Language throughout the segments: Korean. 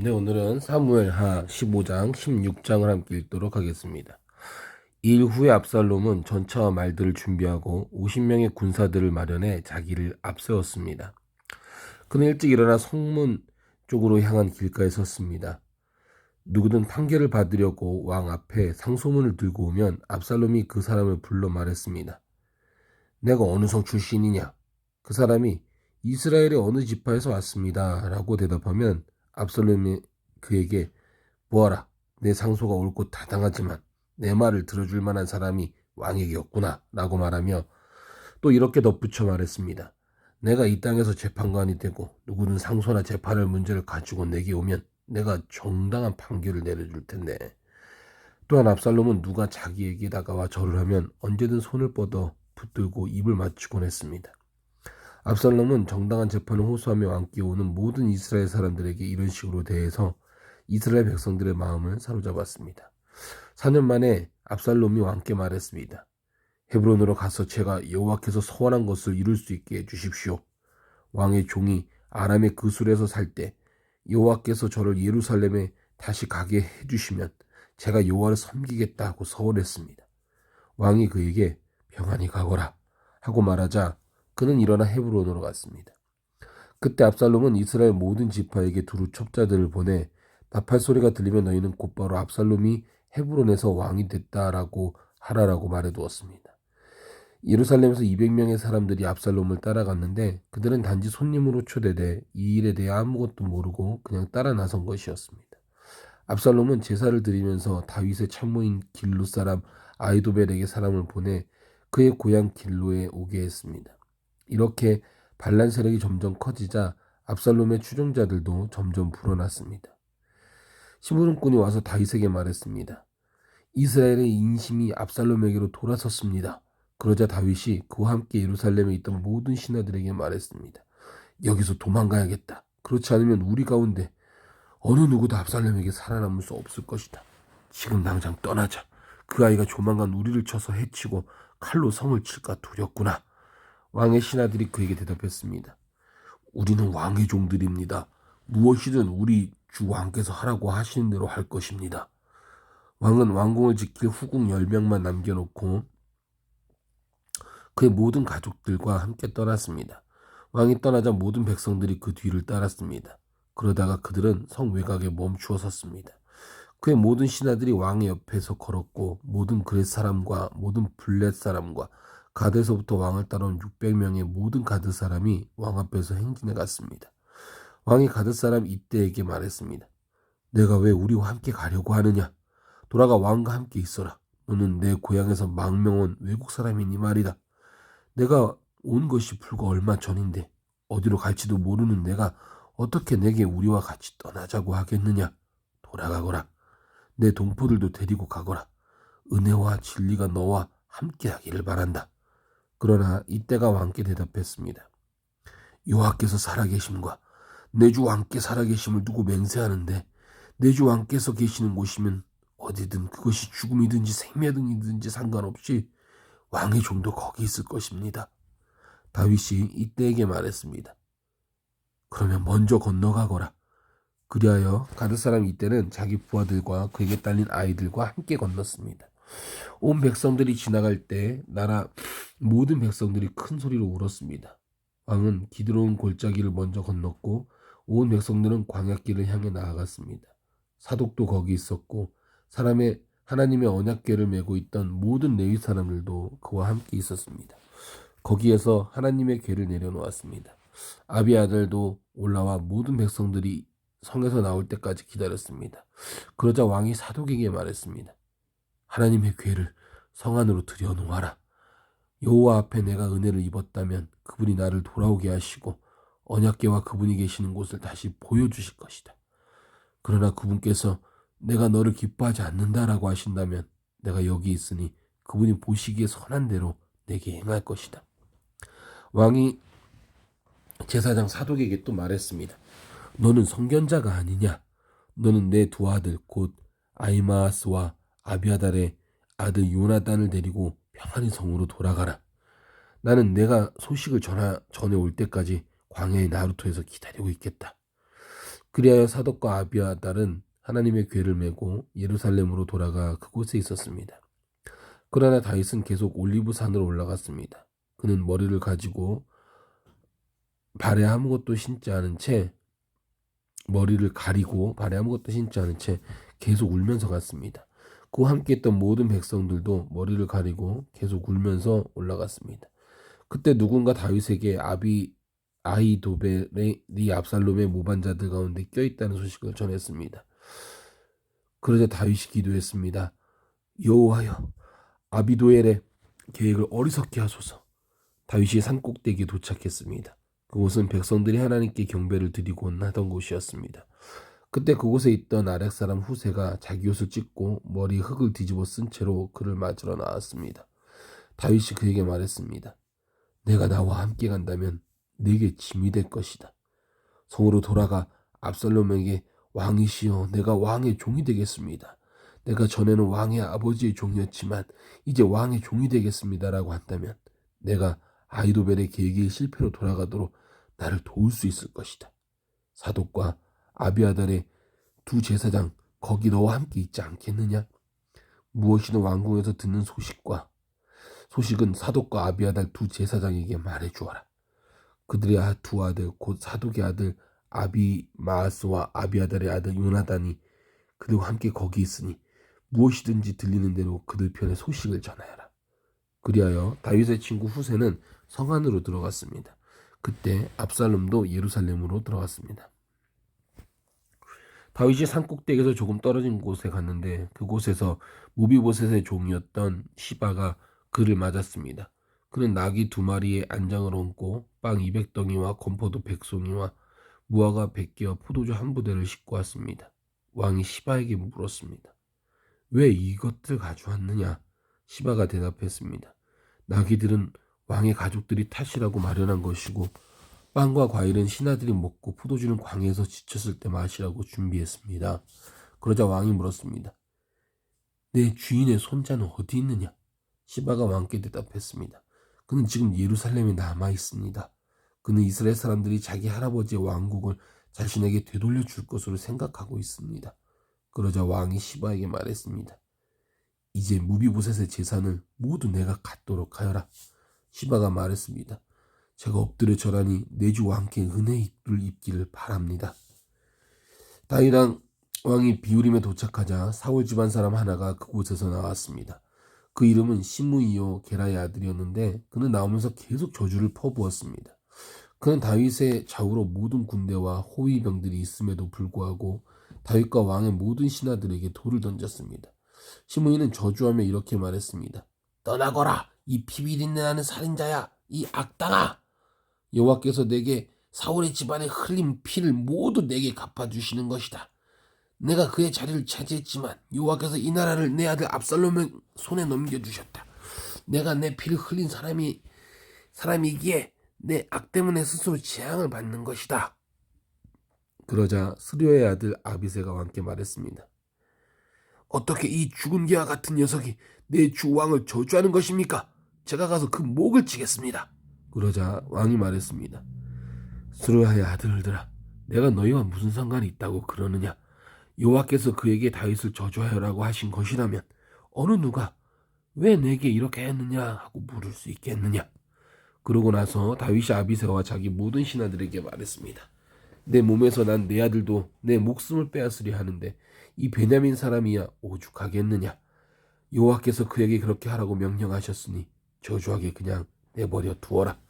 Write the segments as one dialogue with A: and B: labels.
A: 네, 오늘은 사무엘하 15장, 16장을 함께 읽도록 하겠습니다. 일 후에 압살롬은 전차와 말들을 준비하고 50명의 군사들을 마련해 자기를 앞세웠습니다. 그는 일찍 일어나 성문 쪽으로 향한 길가에 섰습니다. 누구든 판결을 받으려고 왕 앞에 상소문을 들고 오면 압살롬이 그 사람을 불러 말했습니다. 내가 어느 성 출신이냐? 그 사람이 이스라엘의 어느 지파에서 왔습니다. 라고 대답하면 압살롬이 그에게 보아라, 내 상소가 옳고 타당하지만 내 말을 들어줄 만한 사람이 왕에게 없구나 라고 말하며 또 이렇게 덧붙여 말했습니다. 내가 이 땅에서 재판관이 되고 누구든 상소나 재판할 문제를 가지고 내게 오면 내가 정당한 판결을 내려줄 텐데. 또한 압살롬은 누가 자기에게 다가와 절을 하면 언제든 손을 뻗어 붙들고 입을 맞추곤 했습니다. 압살롬은 정당한 재판을 호소하며 왕께 오는 모든 이스라엘 사람들에게 이런 식으로 대해서 이스라엘 백성들의 마음을 사로잡았습니다. 4년 만에 압살롬이 왕께 말했습니다. 헤브론으로 가서 제가 여호와께서 소원한 것을 이룰 수 있게 해주십시오. 왕의 종이 아람의 그술에서 살 때 여호와께서 저를 예루살렘에 다시 가게 해주시면 제가 여호와를 섬기겠다 하고 서원했습니다. 왕이 그에게 평안히 가거라 하고 말하자 그는 일어나 헤브론으로 갔습니다. 그때 압살롬은 이스라엘 모든 지파에게 두루 첩자들을 보내 나팔 소리가 들리면 너희는 곧바로 압살롬이 헤브론에서 왕이 됐다라고 하라라고 말해두었습니다. 예루살렘에서 200명의 사람들이 압살롬을 따라갔는데 그들은 단지 손님으로 초대돼 이 일에 대해 아무것도 모르고 그냥 따라 나선 것이었습니다. 압살롬은 제사를 드리면서 다윗의 참모인 길로 사람 아히도벨에게 사람을 보내 그의 고향 길로에 오게 했습니다. 이렇게 반란 세력이 점점 커지자 압살롬의 추종자들도 점점 불어났습니다. 시므론꾼이 와서 다윗에게 말했습니다. 이스라엘의 인심이 압살롬에게로 돌아섰습니다. 그러자 다윗이 그와 함께 예루살렘에 있던 모든 신하들에게 말했습니다. 여기서 도망가야겠다. 그렇지 않으면 우리 가운데 어느 누구도 압살롬에게 살아남을 수 없을 것이다. 지금 당장 떠나자. 그 아이가 조만간 우리를 쳐서 해치고 칼로 성을 칠까 두렵구나. 왕의 신하들이 그에게 대답했습니다. 우리는 왕의 종들입니다. 무엇이든 우리 주 왕께서 하라고 하시는 대로 할 것입니다. 왕은 왕궁을 지킬 후궁 10명만 남겨놓고 그의 모든 가족들과 함께 떠났습니다. 왕이 떠나자 모든 백성들이 그 뒤를 따랐습니다. 그러다가 그들은 성 외곽에 멈추어 섰습니다. 그의 모든 신하들이 왕의 옆에서 걸었고 모든 그렛 사람과 모든 블렛 사람과 가드에서부터 왕을 따라온 600명의 모든 가드 사람이 왕 앞에서 행진해 갔습니다. 왕이 가드 사람 이때에게 말했습니다. 내가 왜 우리와 함께 가려고 하느냐? 돌아가 왕과 함께 있어라. 너는 내 고향에서 망명온 외국 사람이니 말이다. 내가 온 것이 불과 얼마 전인데 어디로 갈지도 모르는 내가 어떻게 내게 우리와 같이 떠나자고 하겠느냐? 돌아가거라. 내 동포들도 데리고 가거라. 은혜와 진리가 너와 함께하기를 바란다. 그러나 이때가 왕께 대답했습니다. 여호와께서 살아계심과 내 주 왕께 살아계심을 두고 맹세하는데 내 주 왕께서 계시는 곳이면 어디든 그것이 죽음이든지 생명이든지 상관없이 왕의 종도 거기 있을 것입니다. 다윗이 이때에게 말했습니다. 그러면 먼저 건너가거라. 그리하여 가드 사람 이때는 자기 부하들과 그에게 딸린 아이들과 함께 건넜습니다. 온 백성들이 지나갈 때 나라 모든 백성들이 큰 소리로 울었습니다. 왕은 기드론 골짜기를 먼저 건넜고 온 백성들은 광야길을 향해 나아갔습니다. 사독도 거기 있었고 하나님의 언약궤를 메고 있던 모든 레위 사람들도 그와 함께 있었습니다. 거기에서 하나님의 궤를 내려놓았습니다. 아비 아들도 올라와 모든 백성들이 성에서 나올 때까지 기다렸습니다. 그러자 왕이 사독에게 말했습니다. 하나님의 궤를 성 안으로 들여놓아라. 여호와 앞에 내가 은혜를 입었다면 그분이 나를 돌아오게 하시고 언약궤와 그분이 계시는 곳을 다시 보여주실 것이다. 그러나 그분께서 내가 너를 기뻐하지 않는다라고 하신다면 내가 여기 있으니 그분이 보시기에 선한 대로 내게 행할 것이다. 왕이 제사장 사독에게 또 말했습니다. 너는 선견자가 아니냐? 너는 내 두 아들 곧 아히마아스와 아비아달의 아들 요나단을 데리고 평안히 성으로 돌아가라. 나는 내가 소식을 전해 올 때까지 광야의 나루토에서 기다리고 있겠다. 그리하여 사독과 아비아달은 하나님의 궤를 메고 예루살렘으로 돌아가 그곳에 있었습니다. 그러나 다윗은 계속 올리브 산으로 올라갔습니다. 그는 머리를 가지고 발에 아무것도 신지 않은 채 머리를 가리고 발에 아무것도 신지 않은 채 계속 울면서 갔습니다. 그와 함께 있던 모든 백성들도 머리를 가리고 계속 울면서 올라갔습니다. 그때 누군가 다윗에게 아히도벨이 압살롬의 모반자들 가운데 껴있다는 소식을 전했습니다. 그러자 다윗이 기도했습니다. 여호와여, 아비도엘의 계획을 어리석게 하소서. 다윗이 산꼭대기에 도착했습니다. 그곳은 백성들이 하나님께 경배를 드리곤 하던 곳이었습니다. 그때 그곳에 있던 아렉 사람 후세가 자기 옷을 찢고 머리에 흙을 뒤집어 쓴 채로 그를 맞으러 나왔습니다. 다윗이 그에게 말했습니다. 내가 나와 함께 간다면 내게 짐이 될 것이다. 성으로 돌아가 압살롬에게 왕이시여 내가 왕의 종이 되겠습니다. 내가 전에는 왕의 아버지의 종이었지만 이제 왕의 종이 되겠습니다라고 한다면 내가 아히도벨의 계획이 실패로 돌아가도록 나를 도울 수 있을 것이다. 사독과 아비아달의 두 제사장 거기 너와 함께 있지 않겠느냐? 무엇이든 왕궁에서 듣는 소식은 사독과 아비아달 두 제사장에게 말해주어라. 그들의 두 아들 곧 사독의 아들 아비마아스와 아비아달의 아들 요나단이 그들과 함께 거기 있으니 무엇이든지 들리는 대로 그들 편에 소식을 전하여라. 그리하여 다윗의 친구 후세는 성 안으로 들어갔습니다. 그때 압살롬도 예루살렘으로 들어갔습니다. 다윗이 산꼭대기에서 조금 떨어진 곳에 갔는데 그곳에서 무비보셋의 종이었던 시바가 그를 맞았습니다. 그는 나귀 2마리에 안장을 얹고 빵 200덩이와 건포도 100송이와 무화과 100개와 포도주 1부대를 싣고 왔습니다. 왕이 시바에게 물었습니다. 왜 이것들 가져왔느냐? 시바가 대답했습니다. 나귀들은 왕의 가족들이 타시라고 마련한 것이고 빵과 과일은 신하들이 먹고 포도주는 광야에서 지쳤을 때 마시라고 준비했습니다. 그러자 왕이 물었습니다. 내 주인의 손자는 어디 있느냐? 시바가 왕께 대답했습니다. 그는 지금 예루살렘에 남아 있습니다. 그는 이스라엘 사람들이 자기 할아버지의 왕국을 자신에게 되돌려 줄 것으로 생각하고 있습니다. 그러자 왕이 시바에게 말했습니다. 이제 무비보셋의 재산을 모두 내가 갖도록 하여라. 시바가 말했습니다. 제가 엎드려 절하니 내 주 왕께 은혜를 입기를 바랍니다. 다윗 왕이 비우림에 도착하자 사울 집안 사람 하나가 그곳에서 나왔습니다. 그 이름은 시므이요 게라의 아들이었는데 그는 나오면서 계속 저주를 퍼부었습니다. 그는 다윗의 좌우로 모든 군대와 호위병들이 있음에도 불구하고 다윗과 왕의 모든 신하들에게 돌을 던졌습니다. 시므이는 저주하며 이렇게 말했습니다. 떠나거라, 이 피비린내 나는 살인자야, 이 악당아! 여호와께서 내게 사울의 집안에 흘린 피를 모두 내게 갚아주시는 것이다. 내가 그의 자리를 차지했지만 여호와께서 이 나라를 내 아들 압살롬의 손에 넘겨주셨다. 내가 내 피를 흘린 사람이기에 내 악 때문에 스스로 재앙을 받는 것이다. 그러자 스루야의 아들 아비새가 왕께 말했습니다. 어떻게 이 죽은 개와 같은 녀석이 내 주 왕을 저주하는 것입니까? 제가 가서 그 목을 치겠습니다. 그러자 왕이 말했습니다. 스루야의 아들들아, 내가 너희와 무슨 상관이 있다고 그러느냐? 여호와께서 그에게 다윗을 저주하여라고 하신 것이라면 어느 누가 왜 내게 이렇게 했느냐 하고 물을 수 있겠느냐? 그러고 나서 다윗이 아비새와 자기 모든 신하들에게 말했습니다. 내 몸에서 난 내 아들도 내 목숨을 빼앗으려 하는데 이 베냐민 사람이야 오죽하겠느냐? 여호와께서 그에게 그렇게 하라고 명령하셨으니 저주하게 그냥 내버려 두어라.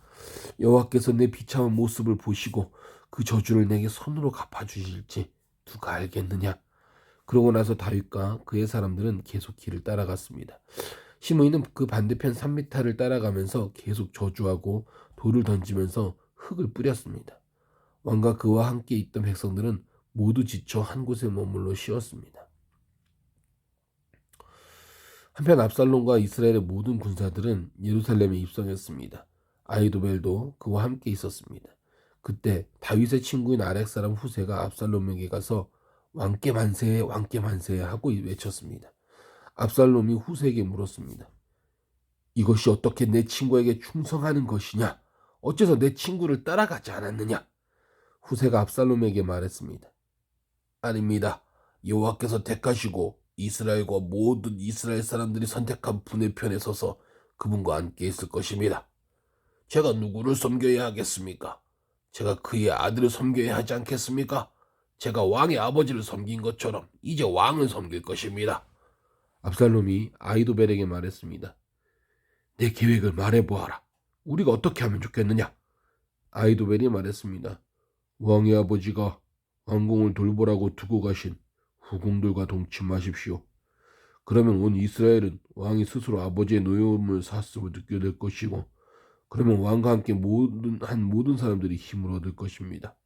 A: 여호와께서 내 비참한 모습을 보시고 그 저주를 내게 손으로 갚아주실지 누가 알겠느냐? 그러고 나서 다윗과 그의 사람들은 계속 길을 따라갔습니다. 시므이는 그 반대편 3미터를 따라가면서 계속 저주하고 돌을 던지면서 흙을 뿌렸습니다. 왕과 그와 함께 있던 백성들은 모두 지쳐 한 곳에 머물러 쉬었습니다. 한편 압살롬과 이스라엘의 모든 군사들은 예루살렘에 입성했습니다. 아히도벨도 그와 함께 있었습니다. 그때 다윗의 친구인 아렉 사람 후세가 압살롬에게 가서 왕께 만세해 왕께 만세해 하고 외쳤습니다. 압살롬이 후세에게 물었습니다. 이것이 어떻게 내 친구에게 충성하는 것이냐? 어째서 내 친구를 따라가지 않았느냐? 후세가 압살롬에게 말했습니다. 아닙니다. 여호와께서 택하시고 이스라엘과 모든 이스라엘 사람들이 선택한 분의 편에 서서 그분과 함께 있을 것입니다. 제가 누구를 섬겨야 하겠습니까? 제가 그의 아들을 섬겨야 하지 않겠습니까? 제가 왕의 아버지를 섬긴 것처럼 이제 왕을 섬길 것입니다. 압살롬이 아히도벨에게 말했습니다. 내 계획을 말해보아라. 우리가 어떻게 하면 좋겠느냐? 아히도벨이 말했습니다. 왕의 아버지가 왕궁을 돌보라고 두고 가신 후궁들과 동침하십시오. 그러면 온 이스라엘은 왕이 스스로 아버지의 노여움을 샀음을 느끼게 될 것이고, 그러면 왕과 함께 모든 사람들이 힘을 얻을 것입니다.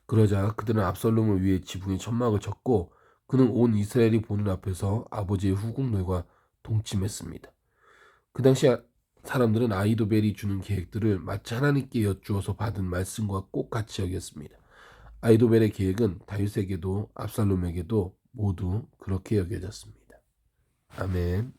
A: 그러자 그들은 압살롬을 위해 지붕에 천막을 쳤고, 그는 온 이스라엘이 보는 앞에서 아버지의 후궁들과 동침했습니다. 그 당시 사람들은 아히도벨이 주는 계획들을 마치 하나님께 여쭈어서 받은 말씀과 꼭 같이 여겼습니다. 아히도벨의 계획은 다윗에게도 압살롬에게도 모두 그렇게 여겨졌습니다. 아멘.